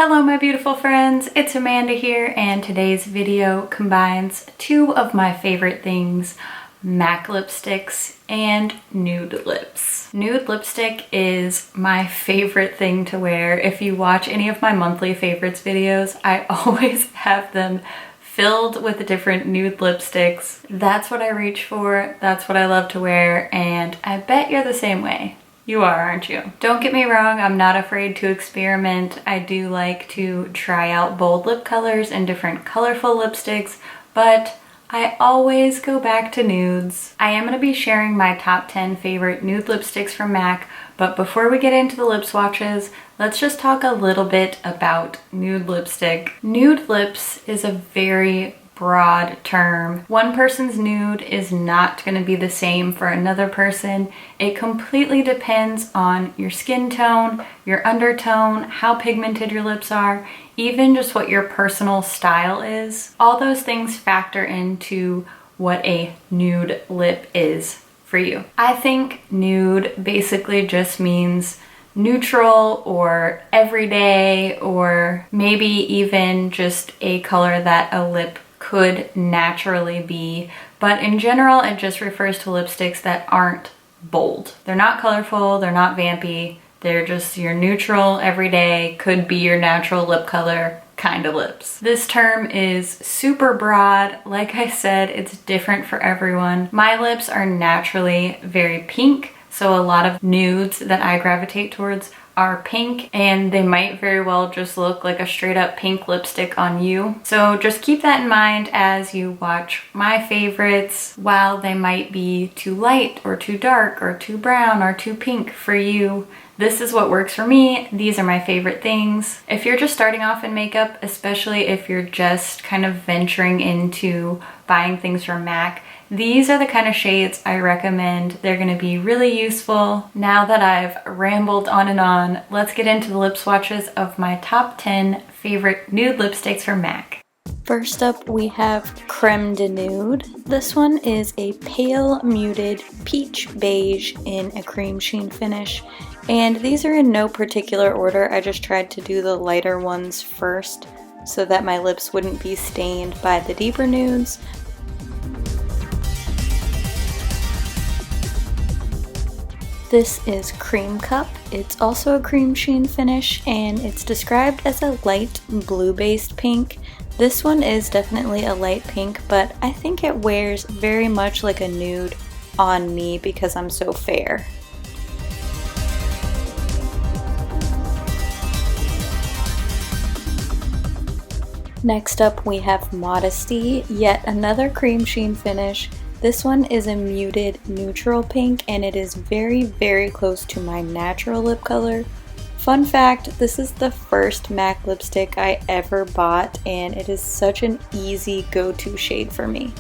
Hello my beautiful friends, it's Amanda here, and today's video combines two of my favorite things, MAC lipsticks and nude lips. Nude lipstick is my favorite thing to wear. If you watch any of my monthly favorites videos, I always have them filled with different nude lipsticks. That's what I reach for, that's what I love to wear, and I bet you're the same way. You are, aren't you? Don't get me wrong, I'm not afraid to experiment. I do like to try out bold lip colors and different colorful lipsticks, but I always go back to nudes. I am going to be sharing my top 10 favorite nude lipsticks from MAC, but before we get into the lip swatches, let's just talk a little bit about nude lipstick. Nude lips is a very broad term. One person's nude is not going to be the same for another person. It completely depends on your skin tone, your undertone, how pigmented your lips are, even just what your personal style is. All those things factor into what a nude lip is for you. I think nude basically just means neutral or everyday, or maybe even just a color that a lip could naturally be, but in general it just refers to lipsticks that aren't bold. They're not colorful, they're not vampy, they're just your neutral, everyday, could be your natural lip color kind of lips. This term is super broad. Like I said, it's different for everyone. My lips are naturally very pink, so a lot of nudes that I gravitate towards are pink, and they might very well just look like a straight up pink lipstick on you. So just keep that in mind as you watch my favorites. While they might be too light or too dark or too brown or too pink for you, this is what works for me. These are my favorite things. If you're just starting off in makeup, especially if you're just kind of venturing into buying things from MAC, these are the kind of shades I recommend. They're going to be really useful. Now that I've rambled on, let's get into the lip swatches of my top 10 favorite nude lipsticks from MAC. First up, we have Creme de Nude. This one is a pale muted peach beige in a cream sheen finish. And these are in no particular order. I just tried to do the lighter ones first so that my lips wouldn't be stained by the deeper nudes. This is Cream Cup. It's also a cream sheen finish, and it's described as a light blue-based pink. This one is definitely a light pink, but I think it wears very much like a nude on me because I'm so fair. Next up we have Modesty, yet another cream sheen finish. This one is a muted neutral pink, and it is very, very close to my natural lip color. Fun fact, this is the first MAC lipstick I ever bought, and it is such an easy go-to shade for me.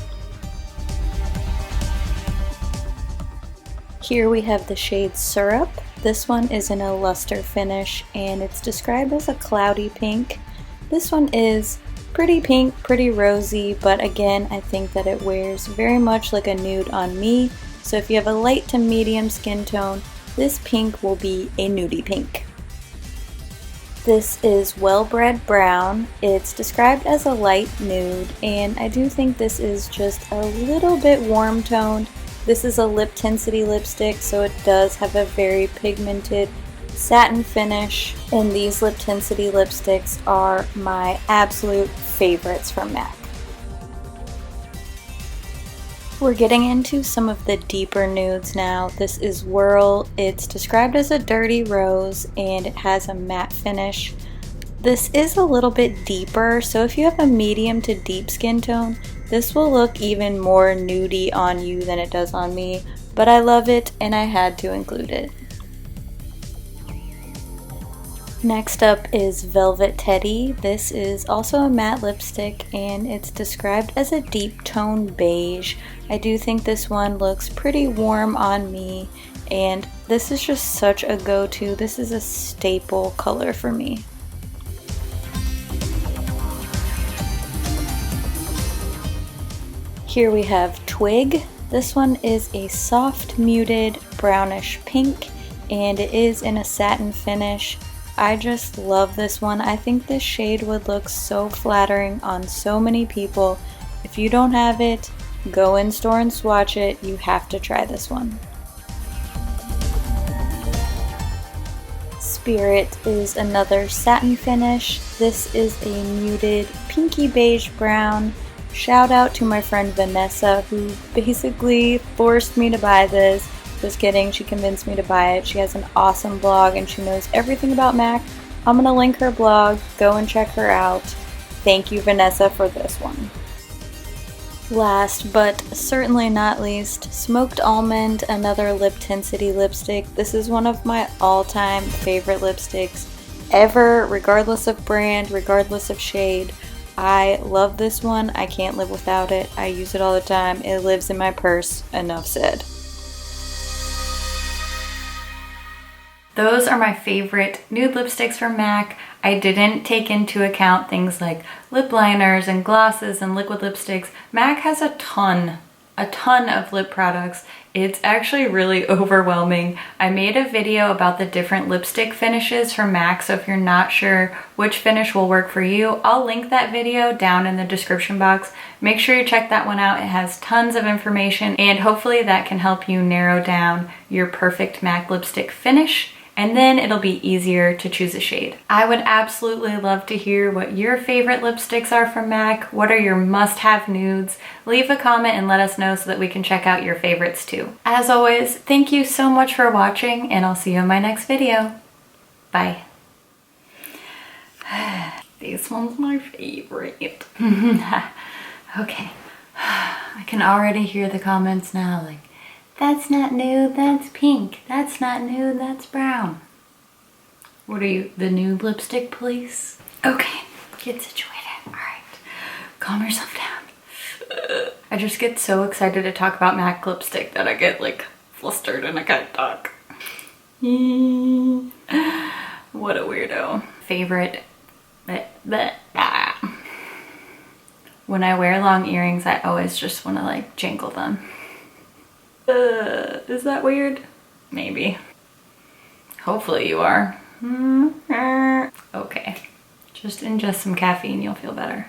Here we have the shade Syrup. This one is in a luster finish, and it's described as a cloudy pink. This one is pretty pink, pretty rosy, but again, I think that it wears very much like a nude on me. So if you have a light to medium skin tone, this pink will be a nudie pink. This is Wellbred Brown. It's described as a light nude, and I do think this is just a little bit warm toned. This is a lip tensity lipstick, so it does have a very pigmented satin finish, and these lip tensity lipsticks are my absolute favorites from MAC. We're getting into some of the deeper nudes now. This is Whirl. It's described as a dirty rose, and it has a matte finish. This is a little bit deeper, so if you have a medium to deep skin tone, this will look even more nudie on you than it does on me, but I love it and I had to include it. Next up is Velvet Teddy. This is also a matte lipstick, and it's described as a deep tone beige. I do think this one looks pretty warm on me, and this is just such a go-to. This is a staple color for me. Here we have Twig. This one is a soft muted brownish pink, and it is in a satin finish. I just love this one. I think this shade would look so flattering on so many people. If you don't have it, go in store and swatch it. You have to try this one. Spirit is another satin finish. This is a muted pinky beige brown. Shout out to my friend Vanessa, who basically forced me to buy this. Just kidding, she convinced me to buy it. She has an awesome blog and she knows everything about MAC. I'm gonna link her blog, go and check her out. Thank you, Vanessa, for this one. Last but certainly not least, Smoked Almond, another Lip Tensity lipstick. This is one of my all-time favorite lipsticks ever, regardless of brand, regardless of shade. I love this one. I can't live without it. I use it all the time. It lives in my purse. Enough said. Those are my favorite nude lipsticks from MAC. I didn't take into account things like lip liners and glosses and liquid lipsticks. MAC has a ton of lip products. It's actually really overwhelming. I made a video about the different lipstick finishes from MAC, so if you're not sure which finish will work for you, I'll link that video down in the description box. Make sure you check that one out. It has tons of information and hopefully that can help you narrow down your perfect MAC lipstick finish. And then it'll be easier to choose a shade. I would absolutely love to hear what your favorite lipsticks are from MAC. What are your must-have nudes? Leave a comment and let us know so that we can check out your favorites too. As always, thank you so much for watching and I'll see you in my next video. Bye. This one's my favorite. Okay. I can already hear the comments now, like, that's not nude, that's pink. That's not nude, that's brown. What are you, the nude lipstick police? Okay, get situated. All right, calm yourself down. I just get so excited to talk about MAC lipstick that I get like flustered and I can't talk. What a weirdo. Favorite. When I wear long earrings, I always just want to like jangle them. Is that weird? Maybe. Hopefully you are. Okay. Just ingest some caffeine, you'll feel better.